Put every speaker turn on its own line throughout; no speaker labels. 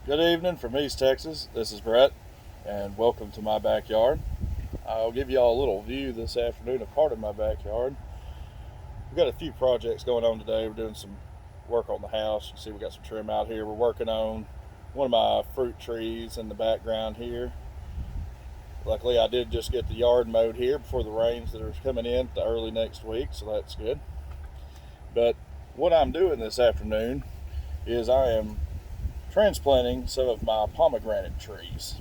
Good evening from East Texas. This is Brett, and welcome to my backyard. I'll give you all a little view this afternoon of part of my backyard. We've got a few projects going on today. We're doing some work on the house. You can see we got some trim out here. We're working on one of my fruit trees in the background here. Luckily, I did just get the yard mowed here before the rains that are coming in the early next week, so that's good. But what I'm doing this afternoon is I am transplanting some of my pomegranate trees.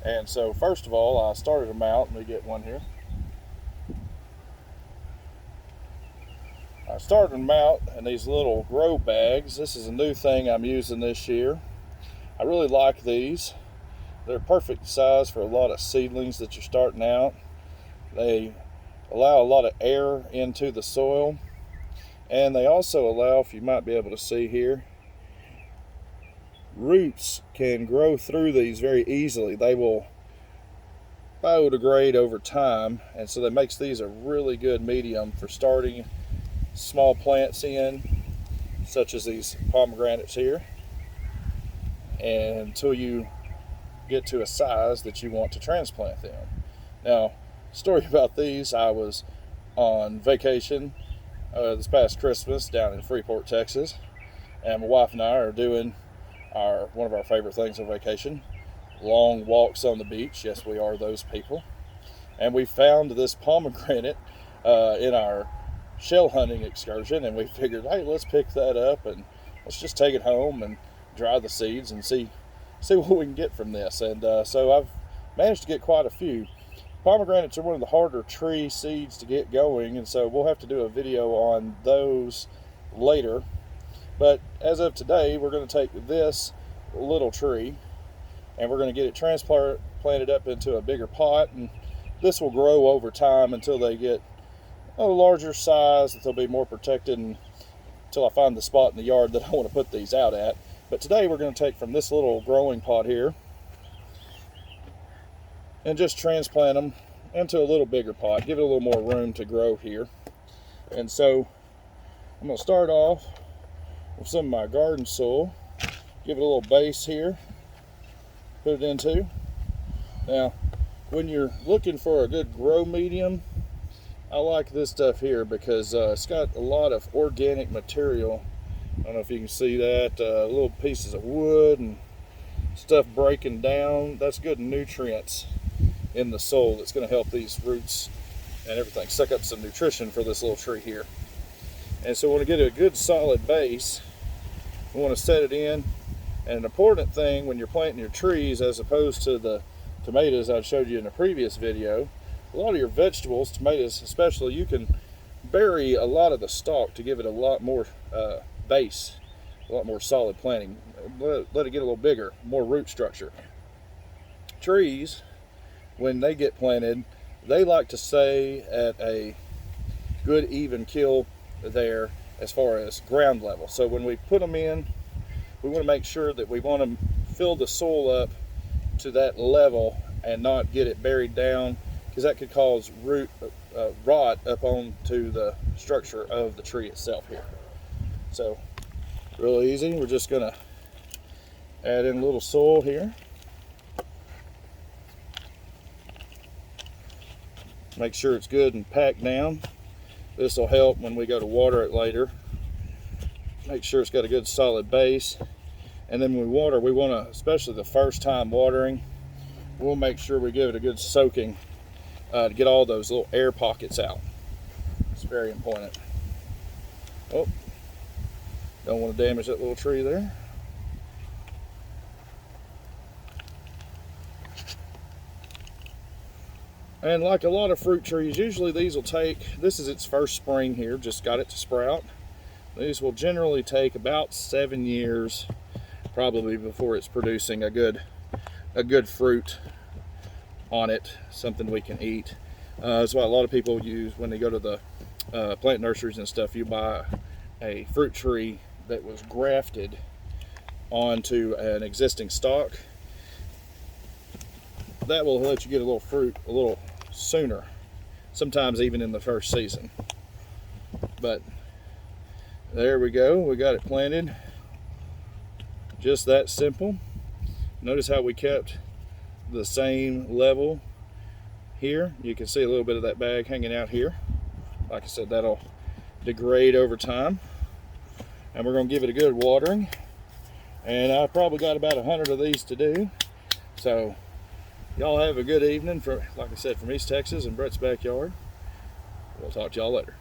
And so, first of all, I started them out. Let me get one here. I started them out in these little grow bags. This is a new thing I'm using this year. I really like these. They're perfect size for a lot of seedlings that you're starting out. They allow a lot of air into the soil, and they also allow, if you might be able to see here, roots can grow through these very easily. They will biodegrade over time, and so that makes these a really good medium for starting small plants in, such as these pomegranates here, and until you get to a size that you want to transplant them. Now, story about these: I was on vacation this past Christmas down in Freeport, Texas, and my wife and I are doing one of our favorite things on vacation: long walks on the beach. Yes, we are those people. And we found this pomegranate in our shell hunting excursion, and we figured, hey, let's pick that up and let's just take it home and dry the seeds and see what we can get from this. And so I've managed to get quite a few. Pomegranates are one of the harder tree seeds to get going, and so we'll have to do a video on those later. But as of today, we're going to take this little tree and we're going to get it transplanted up into a bigger pot, and this will grow over time until they get a larger size, that they'll be more protected, and until I find the spot in the yard that I want to put these out at. But today we're going to take from this little growing pot here and just transplant them into a little bigger pot, give it a little more room to grow here. And so I'm going to start off with some of my garden soil, give it a little base here, put it into. Now, when you're looking for a good grow medium, I like this stuff here because it's got a lot of organic material. I don't know if you can see that, little pieces of wood and stuff breaking down. That's good nutrients in the soil that's going to help these roots and everything suck up some nutrition for this little tree here. And so we want to get a good solid base. We want to set it in. And an important thing when you're planting your trees, as opposed to the tomatoes I showed you in a previous video, a lot of your vegetables, tomatoes especially, you can bury a lot of the stalk to give it a lot more base, a lot more solid planting. Let it get a little bigger, more root structure. Trees, when they get planted, they like to stay at a good even kill there as far as ground level. So when we put them in, we want to make sure that we want to fill the soil up to that level and not get it buried down, because that could cause root rot up onto the structure of the tree itself here. So real easy. We're just going to add in a little soil here. Make sure it's good and packed down. This will help when we go to water it later. Make sure it's got a good solid base. And then when we water, we want to, especially the first time watering, we'll make sure we give it a good soaking to get all those little air pockets out. It's very important. Oh, don't want to damage that little tree there. And like a lot of fruit trees, usually these will take, this is its first spring here, just got it to sprout. These will generally take about 7 years probably before it's producing a good fruit on it, something we can eat. That's why a lot of people use, when they go to the plant nurseries and stuff, you buy a fruit tree that was grafted onto an existing stalk. That will let you get a little fruit a little sooner, sometimes even in the first season. But there we go, we got it planted. Just that simple. Notice how we kept the same level here. You can see a little bit of that bag hanging out here. Like I said, that'll degrade over time. And we're going to give it a good watering. And I've probably got about 100 of these to do. So y'all have a good evening, like I said, from East Texas and Brett's backyard. We'll talk to y'all later.